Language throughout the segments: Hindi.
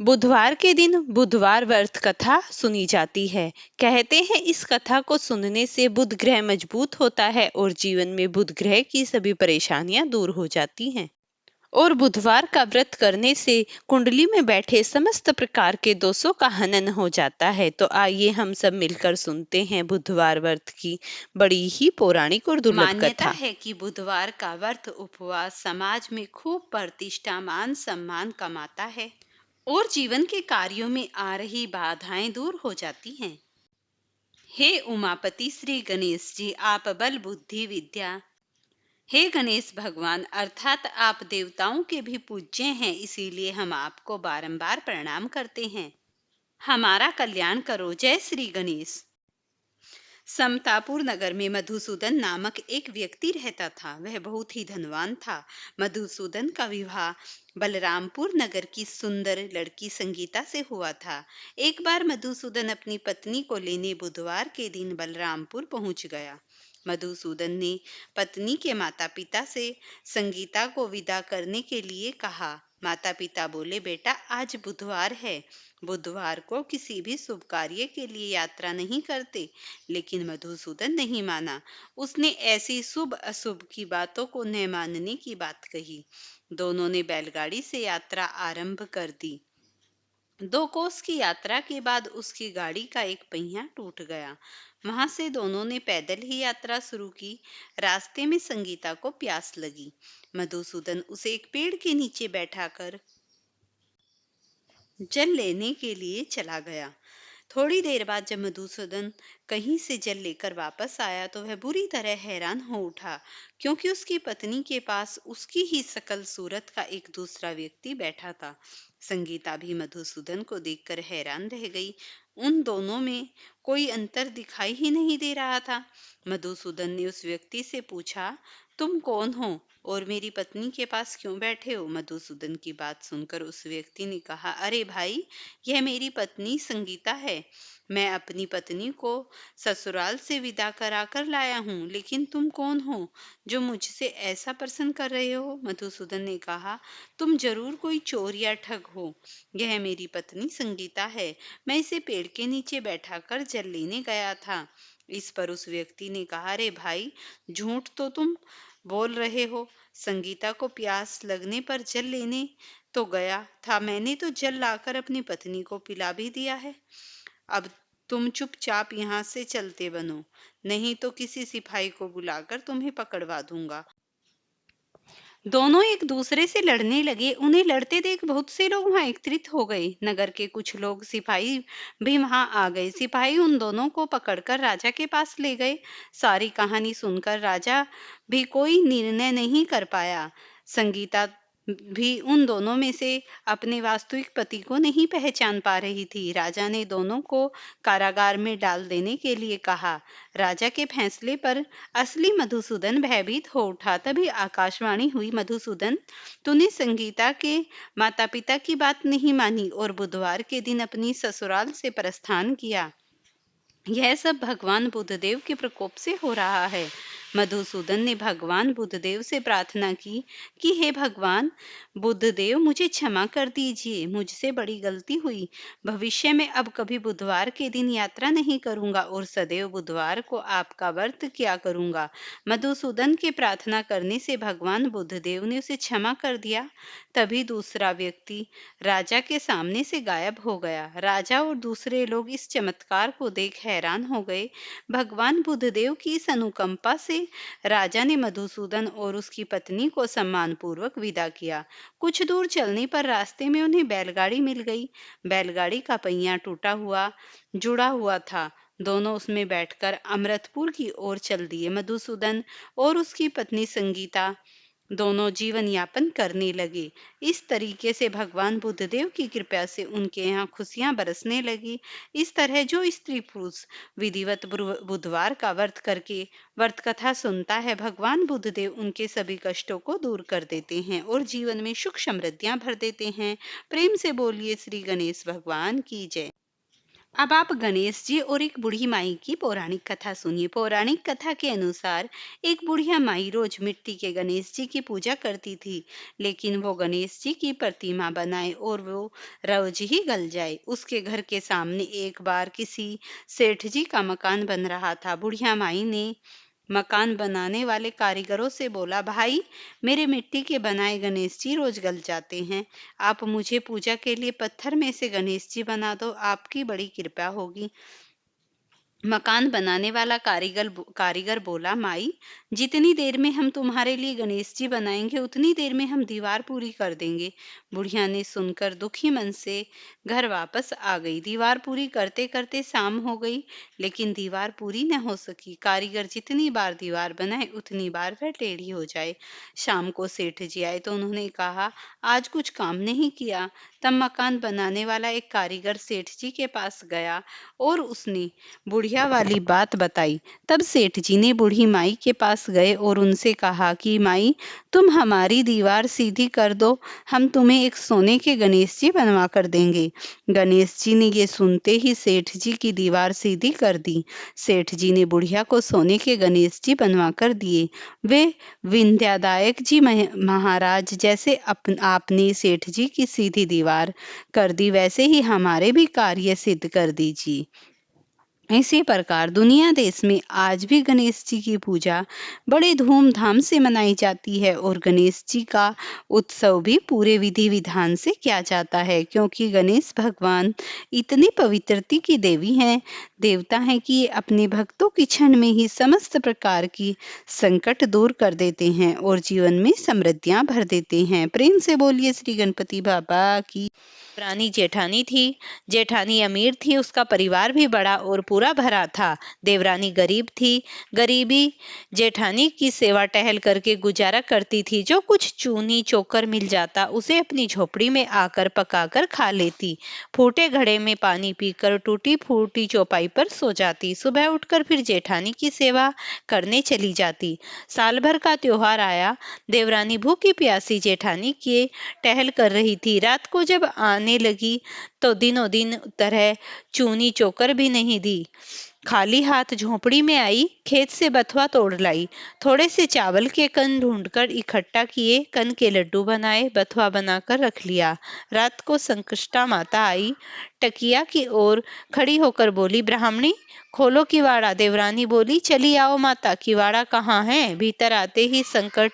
बुधवार के दिन बुधवार व्रत कथा सुनी जाती है। कहते हैं इस कथा को सुनने से बुध ग्रह मजबूत होता है और जीवन में बुध ग्रह की सभी परेशानियां दूर हो जाती हैं। और बुधवार का व्रत करने से कुंडली में बैठे समस्त प्रकार के दोषों का हनन हो जाता है। तो आइए हम सब मिलकर सुनते हैं बुधवार व्रत की बड़ी ही पौराणिक और दुर्लभ मान्यता कथा। है कि बुधवार का व्रत उपवास समाज में खूब प्रतिष्ठा मान सम्मान कमाता है और जीवन के कार्यों में आ रही बाधाएं दूर हो जाती हैं। हे उमापति श्री गणेश जी, आप बल बुद्धि विद्या। हे गणेश भगवान, अर्थात आप देवताओं के भी पूज्य हैं, इसीलिए हम आपको बारंबार प्रणाम करते हैं। हमारा कल्याण करो, जय श्री गणेश। समतापुर नगर में मधुसूदन नामक एक व्यक्ति रहता था। वह बहुत ही धनवान था। मधुसूदन का विवाह बलरामपुर नगर की सुंदर लड़की संगीता से हुआ था। एक बार मधुसूदन अपनी पत्नी को लेने बुधवार के दिन बलरामपुर पहुंच गया। मधुसूदन ने पत्नी के माता पिता से संगीता को विदा करने के लिए कहा। माता पिता बोले, बेटा आज बुधवार है, बुधवार को किसी भी शुभ कार्य के लिए यात्रा नहीं करते। लेकिन मधुसूदन नहीं माना। उसने ऐसी शुभ अशुभ की बातों को न मानने की बात कही। दोनों ने बैलगाड़ी से यात्रा आरंभ कर दी। 2 कोस की यात्रा के बाद उसकी गाड़ी का एक पहिया टूट गया। वहां से दोनों ने पैदल ही यात्रा शुरू की। रास्ते में संगीता को प्यास लगी। मधुसूदन उसे एक पेड़ के नीचे बैठाकर जल लेने के लिए चला गया। थोड़ी देर बाद जब मधुसूदन कहीं से जल लेकर वापस आया तो वह बुरी तरह हैरान हो उठा, क्योंकि उसकी पत्नी के पास उसकी ही शकल सूरत का एक दूसरा व्यक्ति बैठा था। संगीता भी मधुसूदन को देखकर हैरान रह गई। उन दोनों में कोई अंतर दिखाई ही नहीं दे रहा था। मधुसूदन ने उस व्यक्ति से पूछा, तुम कौन हो और मेरी पत्नी के पास क्यों बैठे हो? मधुसूदन की बात सुनकर उस व्यक्ति ने कहा, अरे भाई, यह मेरी पत्नी संगीता है। मैं अपनी पत्नी को ससुराल से विदा करा कर लाया हूँ। लेकिन तुम कौन हो जो मुझसे ऐसा प्रश्न कर रहे हो? मधुसूदन ने कहा, तुम जरूर कोई चोर या ठग हो। यह मेरी पत्नी संगीता है। मैं इसे पेड़ के नीचे बैठाकर जल लेने गया था। इस पर उस व्यक्ति ने कहा, अरे भाई, झूठ तो तुम बोल रहे हो। संगीता को प्यास लगने पर जल लेने तो गया था। मैंने तो जल लाकर अपनी पत्नी को पिला भी दिया है। अब तुम चुपचाप यहाँ से चलते बनो, नहीं तो किसी सिपाही को बुलाकर तुम्हें पकड़वा दूंगा। दोनों एक दूसरे से लड़ने लगे। उन्हें लड़ते देख बहुत से लोग वहां एकत्रित हो गए। नगर के कुछ लोग सिपाही भी वहां आ गए। सिपाही उन दोनों को पकड़कर राजा के पास ले गए। सारी कहानी सुनकर राजा भी कोई निर्णय नहीं कर पाया। संगीता भी उन दोनों में से अपने वास्तविक पति को नहीं पहचान पा रही थी। राजा ने दोनों को कारागार में डाल देने के लिए कहा। राजा के फैसले पर असली मधुसूदन भयभीत हो उठा। तभी आकाशवाणी हुई, मधुसूदन, तूने संगीता के माता पिता की बात नहीं मानी और बुधवार के दिन अपनी ससुराल से प्रस्थान किया। यह सब भगवान बुद्धदेव के प्रकोप से हो रहा है। मधुसूदन ने भगवान बुद्धदेव से प्रार्थना की कि हे भगवान बुद्धदेव, मुझे क्षमा कर दीजिए, मुझसे बड़ी गलती हुई। भविष्य में अब कभी बुधवार के दिन यात्रा नहीं करूंगा और सदैव बुधवार को आपका व्रत किया करूंगा। मधुसूदन के प्रार्थना करने से भगवान बुद्धदेव ने उसे क्षमा कर दिया। तभी दूसरा व्यक्ति राजा के सामने से गायब हो गया। राजा और दूसरे लोग इस चमत्कार को देख हैरान हो गए। भगवान बुद्धदेव की इस अनुकंपा से राजा ने मधुसूदन और उसकी पत्नी को सम्मानपूर्वक विदा किया। कुछ दूर चलने पर रास्ते में उन्हें बैलगाड़ी मिल गई। बैलगाड़ी का पहिया टूटा हुआ जुड़ा हुआ था। दोनों उसमें बैठकर अमृतपुर की ओर चल दिए। मधुसूदन और उसकी पत्नी संगीता दोनों जीवन यापन करने लगे। इस तरीके से भगवान बुद्धदेव की कृपा से उनके यहाँ खुशियां बरसने लगी। इस तरह जो स्त्री पुरुष विधिवत बुधवार का व्रत करके व्रत कथा सुनता है, भगवान बुद्धदेव उनके सभी कष्टों को दूर कर देते हैं और जीवन में सुख समृद्धियां भर देते हैं। प्रेम से बोलिए श्री गणेश भगवान की जय। अब आप गणेश जी और एक बूढ़ी माई की पौराणिक कथा सुनिए। पौराणिक कथा के अनुसार एक बुढ़िया माई रोज मिट्टी के गणेश जी की पूजा करती थी, लेकिन वो गणेश जी की प्रतिमा बनाए और वो रोज ही गल जाए। उसके घर के सामने एक बार किसी सेठ जी का मकान बन रहा था। बुढ़िया माई ने मकान बनाने वाले कारीगरों से बोला, भाई, मेरे मिट्टी के बनाए गणेश जी रोज गल जाते हैं। आप मुझे पूजा के लिए पत्थर में से गणेश जी बना दो, आपकी बड़ी कृपा होगी। मकान बनाने वाला कारीगर बोला, माई, जितनी देर में हम तुम्हारे लिए गणेश जी बनाएंगे उतनी देर में हम दीवार पूरी कर देंगे। बुढ़िया ने सुनकर दुखी मन से घर वापस आ गई। दीवार पूरी करते करते शाम हो गई, लेकिन दीवार पूरी न हो सकी। कारीगर जितनी बार दीवार बनाए उतनी बार वह टेढ़ी हो जाए। शाम को सेठ जी आए तो उन्होंने कहा, आज कुछ काम नहीं किया। तब मकान बनाने वाला एक कारीगर सेठ जी के पास गया और उसने बुढ़िया वाली बात बताई। तब सेठ जी ने बूढ़ी माई के पास गए और उनसे कहा कि माई, तुम हमारी दीवार सीधी कर दो, हम तुम्हें एक सोने के गणेश जी बनवा कर देंगे। गणेश जी ने ये सुनते ही सेठ जी की दीवार सीधी कर दी। सेठ जी ने बुढ़िया को सोने के गणेश जी बनवा कर दिए। वे विंध्यादायक जी महाराज जैसे आपने सेठ जी की सीधी दीवार कर दी, वैसे ही हमारे भी कार्य सिद्ध कर दीजिए। इसी प्रकार दुनिया देश में आज भी गणेश जी की पूजा बड़े धूमधाम से मनाई जाती है और गणेश जी का उत्सव भी पूरे विधि विधान से किया जाता है, क्योंकि गणेश भगवान इतनी पवित्रता की देवता हैं कि ये अपने भक्तों की क्षण में ही समस्त प्रकार की संकट दूर कर देते हैं और जीवन में समृद्धियां भर देते हैं। प्रेम से बोलिए श्री गणपति बाबा की। रानी जेठानी थी। जेठानी अमीर थी, उसका परिवार भी बड़ा और पूरा भरा था। देवरानी गरीब थी। गरीबी जेठानी की सेवा टहल करके गुजारा करती थी। जो कुछ चूनी चोकर मिल जाता उसे अपनी झोपड़ी में आकर पकाकर खा लेती। फूटे घड़े में पानी पीकर टूटी फूटी चौपाई पर सो जाती। सुबह उठकर फिर जेठानी की सेवा करने चली जाती। साल भर का त्योहार आया। देवरानी भूखी प्यासी जेठानी के टहल कर रही थी। रात को जब आने लगी तो दिनों दिन तरह चूनी चोकर भी नहीं दी। खाली हाथ झोपड़ी में आई, खेत से बथुआ तोड़ लाई। थोड़े से चावल के कण ढूंढकर इकट्ठा किए, कण के लड्डू बनाए, बथुआ बनाकर रख लिया। रात को संकष्टा माता आई, टकिया की ओर खड़ी होकर बोली, ब्राह्मणी, खोलो किवाड़ा। देवरानी बोली, चली आओ माता, किवाड़ा कहाँ है? भीतर आते ही संकट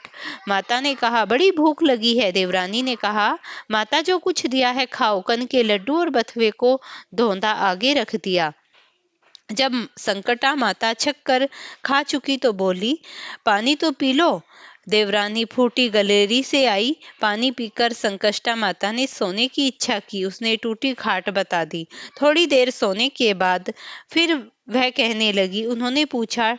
माता ने कहा, बड़ी भूख लगी है। देवरानी ने कहा, माता, जो कुछ दिया है खाओ। कण के लड्डू और बथुए को धोंधा आगे रख दिया। जब संकटा माता छक कर खा चुकी तो बोली, पानी तो पी लो। देवरानी फूटी गलेरी से आई। पानी पीकर संकष्टा माता ने सोने की इच्छा की। उसने टूटी खाट बता दी। थोड़ी देर सोने के बाद फिर वह कहने लगी। उन्होंने पूछा,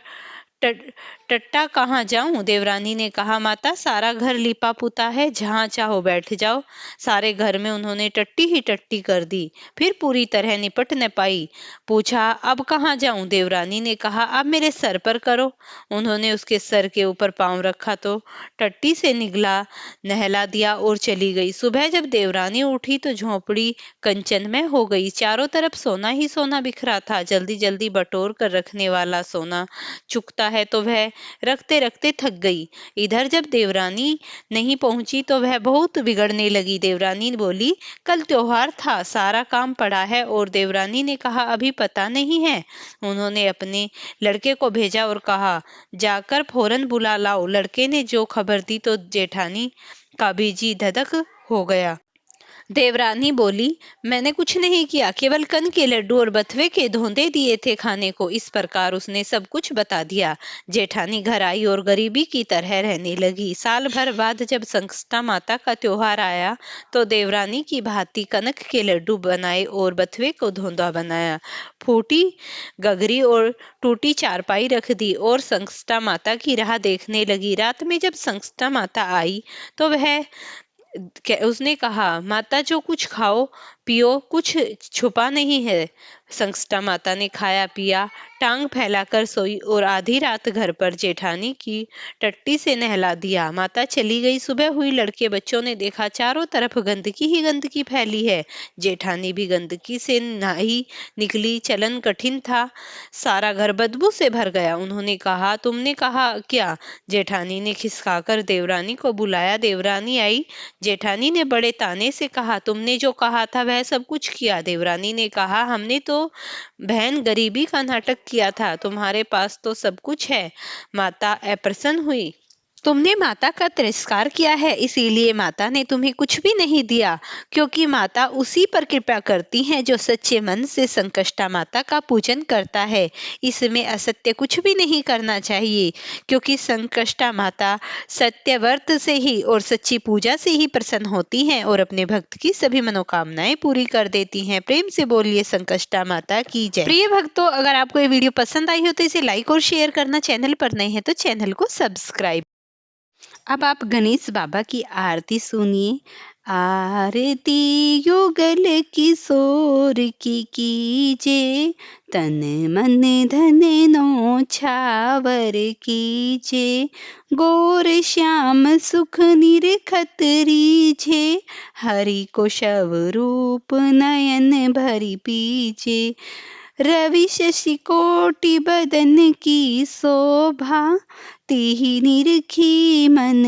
टट्टा कहाँ जाऊं? देवरानी ने कहा, माता, सारा घर लिपा पुता है, जहाँ चाहो बैठ जाओ। सारे घर में उन्होंने टट्टी ही टट्टी कर दी। फिर पूरी तरह निपट न पाई। पूछा, अब कहाँ जाऊं? देवरानी ने कहा, अब मेरे सर पर करो। उन्होंने उसके सर के ऊपर पांव रखा तो टट्टी से निगला, नहला दिया और चली गई। सुबह जब देवरानी उठी तो झोंपड़ी कंचनमय हो गई। चारों तरफ सोना ही सोना बिखरा था। जल्दी जल्दी बटोर कर रखने वाला सोना चुकता है तो वह रखते रखते थक गई। इधर जब देवरानी नहीं पहुंची तो वह बहुत बिगड़ने लगी। देवरानी बोली, कल त्योहार था, सारा काम पड़ा है। और देवरानी ने कहा, अभी पता नहीं है। उन्होंने अपने लड़के को भेजा और कहा, जाकर फौरन बुला लाओ। लड़के ने जो खबर दी तो जेठानी का भी जी धधक हो गया। देवरानी बोली, मैंने कुछ नहीं किया, केवल कन के लड्डू और बथुए के धोंदे दिए थे खाने को। इस प्रकार उसने सब कुछ बता दिया। जेठानी घर आई और गरीबी की तरह रहने लगी। साल भर बाद जब संकष्टा माता का त्योहार आया तो देवरानी की भांति कनक के लड्डू बनाए और बथुए को धोंदा बनाया। फूटी गगरी और टूटी चारपाई रख दी और संकष्टा माता की राह देखने लगी। रात में जब संकष्टा माता आई तो वह उसने कहा, माता जो कुछ खाओ पियो कुछ छुपा नहीं है। संकष्टा माता ने खाया पिया, टांग फैलाकर सोई और आधी रात घर पर जेठानी की टट्टी से नहला दिया। माता चली गई। सुबह हुई। लड़के बच्चों ने देखा चारों तरफ गंदगी ही गंदगी फैली है। जेठानी भी गंदगी से नहाई निकली। चलन कठिन था। सारा घर बदबू से भर गया। उन्होंने कहा, तुमने कहा क्या? जेठानी ने खिसकाकर देवरानी को बुलाया। देवरानी आई। जेठानी ने बड़े ताने से कहा, तुमने जो कहा था वह सब कुछ किया? देवरानी ने कहा, हमने तो बहन गरीबी का नाटक किया था, तुम्हारे पास तो सब कुछ है। माता अप्रसन्न हुई। तुमने माता का तिरस्कार किया है, इसीलिए माता ने तुम्हें कुछ भी नहीं दिया, क्योंकि माता उसी पर कृपा करती है जो सच्चे मन से संकष्टा माता का पूजन करता है। इसमें असत्य कुछ भी नहीं करना चाहिए, क्योंकि संकष्टा माता सत्य व्रत से ही और सच्ची पूजा से ही प्रसन्न होती हैं और अपने भक्त की सभी मनोकामनाएं पूरी कर देती हैं। प्रेम से बोलिए संकष्टा माता की जय। प्रिय भक्तों, अगर आपको ये वीडियो पसंद आई हो तो इसे लाइक और शेयर करना। चैनल पर नए हैं तो चैनल को सब्सक्राइब। अब आप गणेश बाबा की आरती सुनिए। आरती युगल किशोर की कीजे, तन मन धन नौछावर कीजे। गोर श्याम सुख निरखत रीझे, हरि को शव रूप नयन भरि पीछे। रवि शशि कोटि बदन की शोभा, तिहि निरखी मन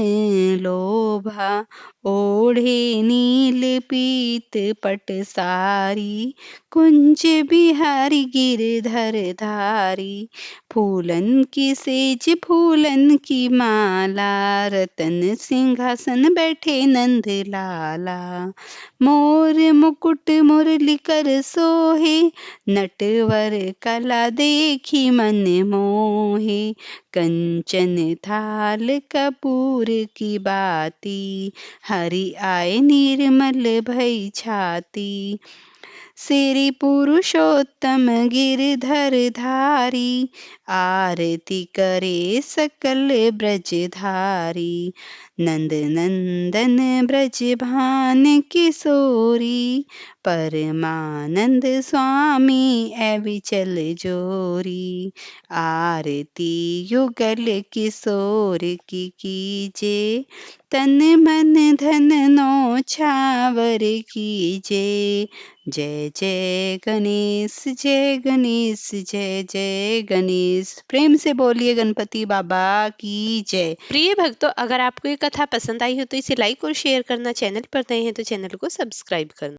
लोभा। ओढ़े नील पीत पट सारी, कुंज बिहारी गिरधर धारी। फूलन की सेज फूलन की माला, रतन सिंहासन बैठे नंद लाला। मोर मुकुट मुरली कर सोहे, नटवर कला देखी मन मोहे। कंचन थाल कपूर की बाती, हरि आए निर्मल भई छाती। श्री पुरुषोत्तम गिरधर धारी, आरती करे सकल ब्रजधारी। नंद नंदन ब्रज भान किशोरी, परमानंद स्वामी अविचल जोरी। आरती युगल किशोर की कीजे, तन मन धन नौछावर कीजे। जय जय गणेश जय गणेश जय जय गणेश। प्रेम से बोलिए गणपति बाबा की जय। प्रिय भक्तों, अगर आपको ये कथा पसंद आई हो तो इसे लाइक और शेयर करना। चैनल पर नए हैं तो चैनल को सब्सक्राइब करना।